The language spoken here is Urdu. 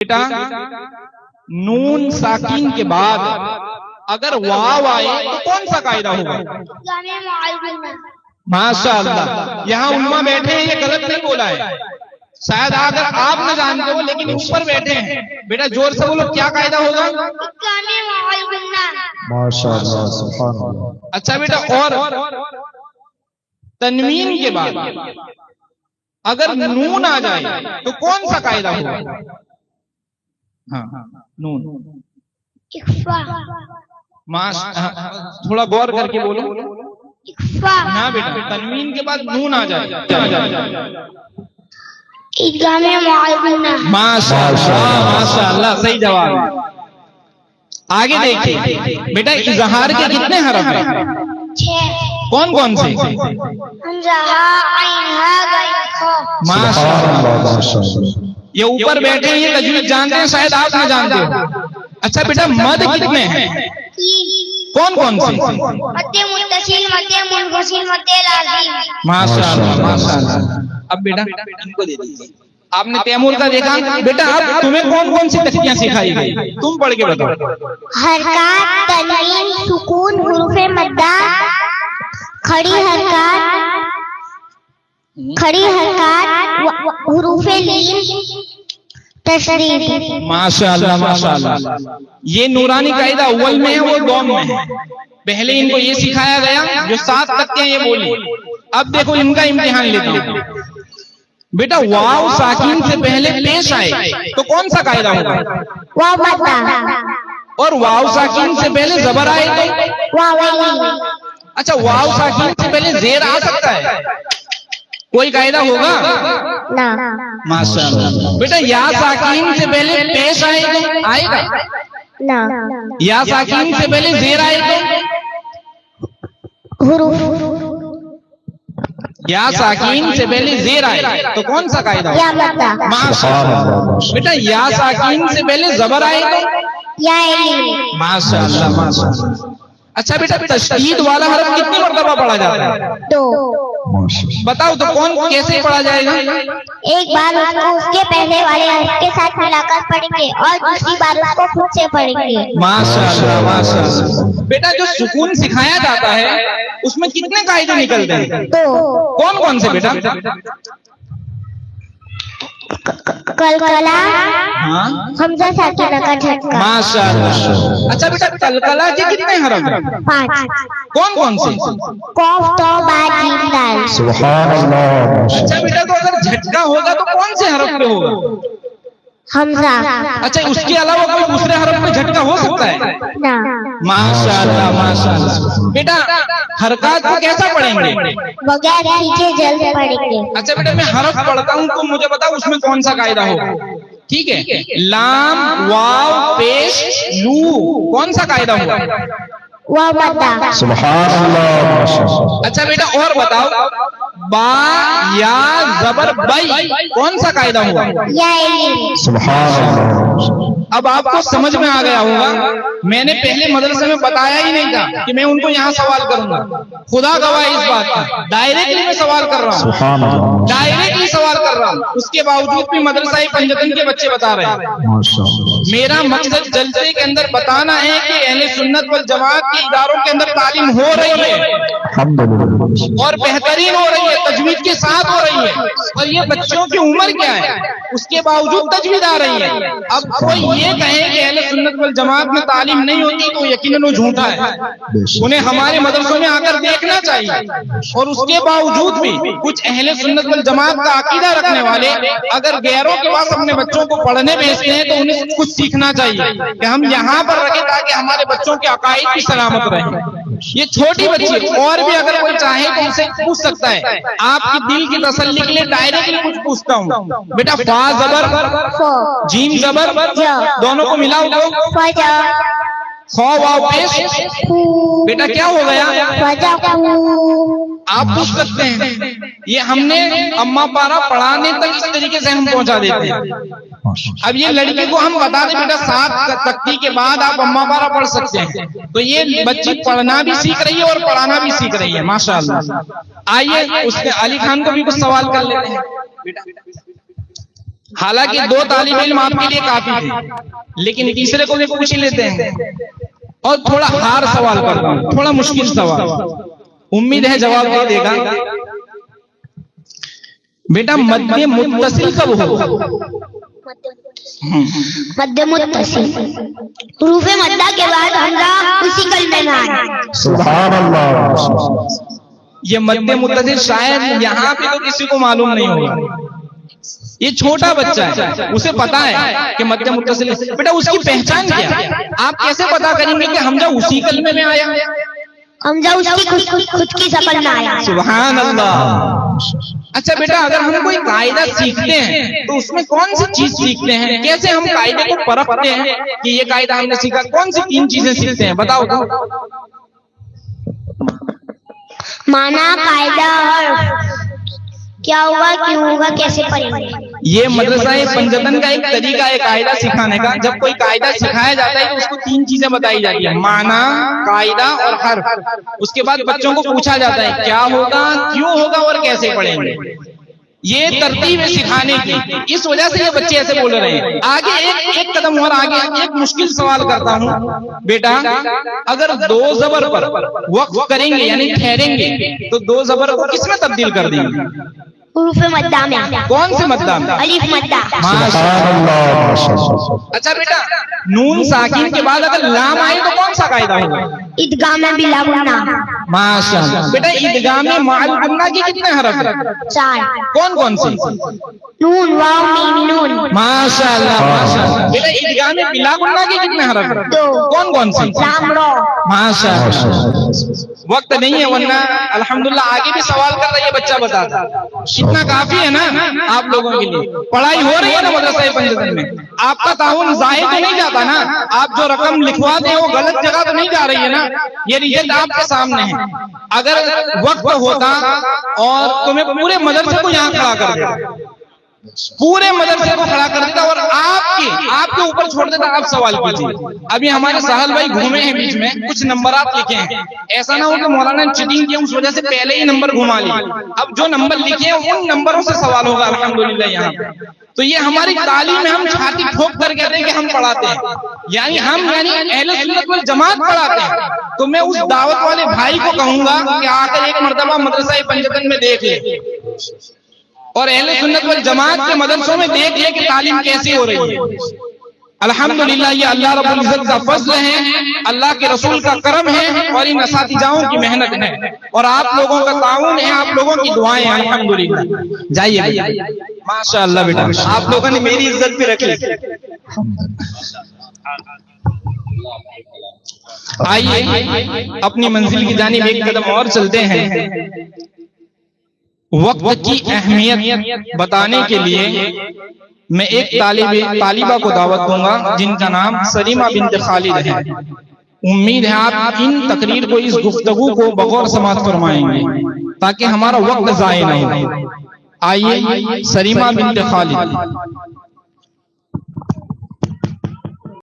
بیٹا نون ساکین کے بعد اگر واو آئے تو کون سا قاعدہ ہوگا؟ ماشاء اللہ، یہاں علماء بیٹھے ہیں، یہ غلط نہیں بولا ہے، شاید اگر آپ نہ جانتے ہو لیکن اوپر بیٹھے ہیں۔ بیٹا زور سے بولو، کیا قاعدہ ہوگا؟ ماشاء اللہ، سبحان اللہ۔ اچھا بیٹا، اور تنوین کے بعد اگر نون آ جائے تو کون سا قاعدہ ہوگا؟ ہاں نون، تھوڑا غور کر کے بولو۔ ہاں بیٹا، تنوین کے بعد نون آ جائے۔ ماشاء اللہ، صحیح جواب۔ آگے دیکھیے بیٹا، اظہار کے کتنے حرف ہیں؟ کون کون سے؟ ماشاء اللہ، یہ اوپر بیٹھے ہیں، یہ تجوید جانتے ہیں، شاید آپ نہ جانتے ہو۔ اچھا بیٹا، مد کتنے ہیں؟ کون کون سے؟ ماشاء اللہ ماشاء اللہ۔ اب بیٹا ان کو دے دیجیے۔ آپ نے تیمور کا دیکھا بیٹا، اب تمہیں کون کون سی تختیاں سکھائی گئی؟ تم پڑھ کے بتاؤ۔ حرکات، تنوین، سکون، حروف مدہ، کھڑی حرکات، حروف لین، تشریف۔ ماشاء اللہ ماشاء اللہ، یہ نورانی قاعدہ اول میں ہے، وہ دوم میں ہے۔ پہلے ان کو یہ سکھایا گیا جو 7 تختیاں یہ بولی۔ اب دیکھو ان کا امتحان لیتا ہوں۔ بیٹا واو ساکین سے پہلے پیش آئے تو کون سا قاعدہ ہوگا؟ واو مدہ۔ اور واو ساکین سے پہلے زبر آئے تو؟ واو۔ اچھا، واو ساکین سے پہلے زیر آ سکتا ہے، کوئی قاعدہ ہوگا؟ نہ۔ ماشاء اللہ۔ بیٹا یا ساکین سے پہلے پیش آئے تو آئے گا؟ نہ۔ یا ساکین سے پہلے زیر آئے تو؟ حروف۔ یا ساکین سے پہلے زیر آئے تو کون سا قاعدہ ہوگا؟ یا مدہ۔ ماشاء اللہ۔ بیٹا یا ساکین سے پہلے زبر آئے تو؟ یا عین۔ ماشاء اللہ ماشاء اللہ۔ اچھا بیٹا، تشدید والا حرف کتنی مرتبہ پڑھا جاتا ہے؟ 2۔ بتاؤ تو کون کیسے پڑھا جائے گا؟ ایک بار اس کو اس کے پہلے والے حرف کے ساتھ ملا کر پڑھیں گے اور دوسری بار اس کو خود سے پڑھیں گے۔ ماشاء اللہ ماشاء اللہ۔ بیٹا جو سکون سکھایا جاتا ہے اس میں کتنے قاعدے نکلتے ہیں؟ 2۔ کون کون سے بیٹا؟ کلکلا، ہاں، حمزہ ساکنہ کا جھٹکا۔ ماشاء اللہ۔ اچھا بیٹا، کلکلا کے کتنے حرف ہیں؟ 5۔ کون کون سے؟ قاف، تا، با، جیم، دال۔ سبحان اللہ۔ اچھا بیٹا، تو اگر جھٹکا ہوگا تو کون سے حرف پہ ہوگا؟ حمزہ۔ اچھا، اس کے علاوہ کوئی دوسرے حرف پہ جھٹکا ہو سکتا ہے؟ نہ۔ ماشاء اللہ ماشاء اللہ۔ بیٹا حرکات کو کیسا پڑھیں گے؟ بغیر کھینچے جلد پڑھیں گے۔ اچھا بیٹا، میں حرف پڑھتا ہوں تو مجھے بتاؤ اس میں کون سا قاعدہ ہوگا؟ ٹھیک ہے، لام، واو، پیش، لو، کون سا قاعدہ ہوگا؟ واو مدہ۔ سبحان اللہ۔ اچھا بیٹا اور بتاؤ، با، یا، زبر، بئی، کون سا قاعدہ ہوگا؟ یا عین۔ سبحان اللہ۔ اب آپ کو سمجھ میں آ گیا ہوگا، میں نے پہلے مدرسے میں بتایا ہی نہیں تھا کہ میں ان کو یہاں سوال کروں گا، خدا گواہ اس بات کا، ڈائریکٹلی میں سوال کر رہا ہوں، سبحان اللہ۔ ڈائریکٹلی سوال کر رہا ہوں، اس کے باوجود بھی مدرسہ پنجتن کے بچے بتا رہے ہیں۔ ماشاء اللہ۔ میرا مقصد جلسے کے اندر بتانا ہے کہ اہل سنت والجماعت کے اداروں کے اندر تعلیم ہو رہی ہے الحمدللہ۔ اور بہترین ہو رہی ہے، تجوید کے ساتھ ہو رہی ہے، اور یہ بچوں کی عمر کیا ہے اس کے باوجود تجوید آ رہی ہے۔ اب کوئی یہ کہے کہ اہل سنت والجماعت میں تعلیم نہیں ہوتی تو یقیناً وہ جھوٹا ہے، انہیں ہمارے مدرسوں میں آ کر دیکھنا چاہیے۔ اور اس کے باوجود بھی کچھ اہل سنت والجماعت کا عقیدہ رکھنے والے اگر غیروں کے پاس اپنے بچوں کو پڑھنے بھیجتے ہیں تو انہیں کچھ سیکھنا چاہیے کہ ہم یہاں پر رکھیں تاکہ ہمارے بچوں کے عقائد کی سلامت رہے۔ یہ چھوٹی بچی اور بھی اگر کوئی چاہے تو ان سے پوچھ سکتا ہے، آپ کی دل کی تسلی کے لیے ڈائریکٹلی کچھ پوچھتا ہوں۔ بیٹا فا زبر، جیم زبر، دونوں کو ملاؤ تو فجا۔ خو واو پیش، بیٹا کیا ہو گیا؟ فجا۔ آپ پوچھ سکتے ہیں، یہ ہم نے اما پارا پڑھانے تک اس طریقے سے ہم پہنچا دیتے ہیں۔ اب یہ لڑکی کو ہم بتا دیں بیٹا 7 تختی کے بعد آپ اما پارا پڑھ سکتے ہیں، تو یہ بچی پڑھنا بھی سیکھ رہی ہے اور پڑھانا بھی سیکھ رہی ہے، ماشاءاللہ۔ آئیے اس کے علی خان کو بھی کچھ سوال کر لیتے ہیں۔ حالانکہ 2 طالب علم آپ کے لیے کافی تھے، لیکن تیسرے کو بھی پوچھ ہی لیتے ہیں۔ اور تھوڑا ہار سوال کرتا ہوں، تھوڑا مشکل سوال، امید ہے جواب دے دے گا۔ بیٹا مد متصل کب ہو؟ مد متصل حروف مدہ کے بعد حمزہ اسی کلمے میں آنا۔ سبحان اللہ۔ یہ مد متصل شاید یہاں پہ تو کسی کو معلوم نہیں ہوگا، یہ چھوٹا بچہ ہے اسے پتا ہے کہ مد متصل ہے۔ بیٹا اس کی پہچان کیا ہے؟ آپ کیسے پتا کریں گے کہ حمزہ اسی کلمے میں آیا؟ حمزہ اس کی خود کی شکل میں آیا۔ سبحان اللہ۔ اچھا بیٹا اگر ہم کوئی قاعدہ سیکھتے ہیں تو اس میں کون سی چیز سیکھتے ہیں؟ کیسے ہم قاعدے کو پرکھتے ہیں کہ یہ قاعدہ ہم نے سیکھا؟ کون سی 3 چیزیں سیکھتے ہیں بتاؤ تو؟ مانا، قاعدہ اور کیا ہوگا، کیوں ہوگا، کیسے پڑھیں گے۔ یہ مدرسہ پنجتن کا ایک طریقہ ہے قاعدہ سکھانے کا۔ جب کوئی قاعدہ سکھایا جاتا ہے تو اس کو 3 چیزیں بتائی جاتی ہیں، معنی، قاعدہ اور حرف۔ اس کے بعد بچوں کو پوچھا جاتا ہے کیا ہوگا، کیوں ہوگا اور کیسے پڑھیں گے۔ یہ ترتیب ہے سکھانے کی، اس وجہ سے یہ بچے ایسے بول رہے ہیں۔ آگے ایک قدم اور آگے ایک مشکل سوال کرتا ہوں بیٹا، اگر 2 زبر پر وقف کریں گے یعنی ٹھہریں گے تو 2 زبر کو کس میں تبدیل کر دیں گے؟ حروف مدہ میں۔ کون سے مدہ میں؟ الف مدہ۔ سبحان اللہ۔ اچھا بیٹا نون ساکن کے بعد اگر لام آئے تو کون سا قاعدہ ہوگا؟ ادغام بلا غنہ۔ ماشاء اللہ۔ بیٹا ادغام مع الغنہ کی کتنے حرف ہیں؟ 4۔ کون سی؟ نون، واو، میم، نون۔ ماشاء اللہ ماشاء اللہ۔ بیٹا ادغام بلا غنہ کی کتنے حرف ہیں؟ 2۔ کون سی؟ لام، رو۔ ماشاء اللہ۔ وقت نہیں ہے ورنہ الحمدللہ آگے بھی سوال کر رہا ہے یہ بچہ بتاتا۔ اتنا کافی ہے نا آپ لوگوں کے لیے؟ پڑھائی ہو رہی ہے نا مدرسہ پنجتن میں؟ آپ کا تعاون ضائع تو نہیں جاتا نا؟ آپ جو رقم لکھواتے ہیں وہ غلط جگہ تو نہیں جا رہی ہے نا؟ یہ رزلٹ آپ کے سامنے ہے۔ اگر وقت ہوتا اور تمہیں پورے مدرسے کو یہاں کھڑا کر دیتا، پورے مدرسے کو کھڑا کر دیتا اور آپ کے اوپر چھوڑ دیتا، آپ سوال کیجیے۔ ابھی ہمارے ساحل بھائی گھومے ہیں بیچ میں، کچھ نمبرات لکھے ہیں، ایسا نہ ہو کہ مولانا نے چیٹنگ کی اس وجہ سے پہلے ہی نمبر گھما لیے۔ اب جو نمبر لکھے ہیں ان نمبروں سے سوال ہوگا الحمدللہ یہاں پہ۔ تو یہ ہماری تعلیم میں ہم چھاتی ٹھوک کر کہتے ہیں کہ ہم پڑھاتے ہیں، یعنی اہل سنت والجماعت پڑھاتے ہیں۔ تو میں اس دعوت والے بھائی کو کہوں گا کہ آ کر ایک مرتبہ مدرسہ پنجتن میں دیکھ لے اور اہل سنت والجماعت کے مدرسوں میں دیکھ لے کہ تعلیم کیسی ہو رہی ہے۔ الحمدللہ یہ اللہ رب العزت کا فضل ہے، اللہ کے رسول کا کرم ہے اور ان اساتذاؤں کی محنت ہے اور آپ لوگوں کا تعاون ہے، آپ لوگوں کی دعائیں ہیں الحمدللہ۔ جائیے ماشاء اللہ بیٹا آپ لوگوں نے میری عزت بھی رکھی۔ آئیے اپنی منزل کی جانب ایک قدم اور چلتے ہیں۔ وقت کی اہمیت بتانے کے لیے میں ایک طالبہ کو دعوت دوں گا جن کا نام سلیمہ بنت خالد ہے۔ امید ہے آپ ان تقریر کو، اس گفتگو کو بغور سماعت فرمائیں گے تاکہ ہمارا وقت ضائع نہ ہو۔ آئیے سلیمہ بنت خالد۔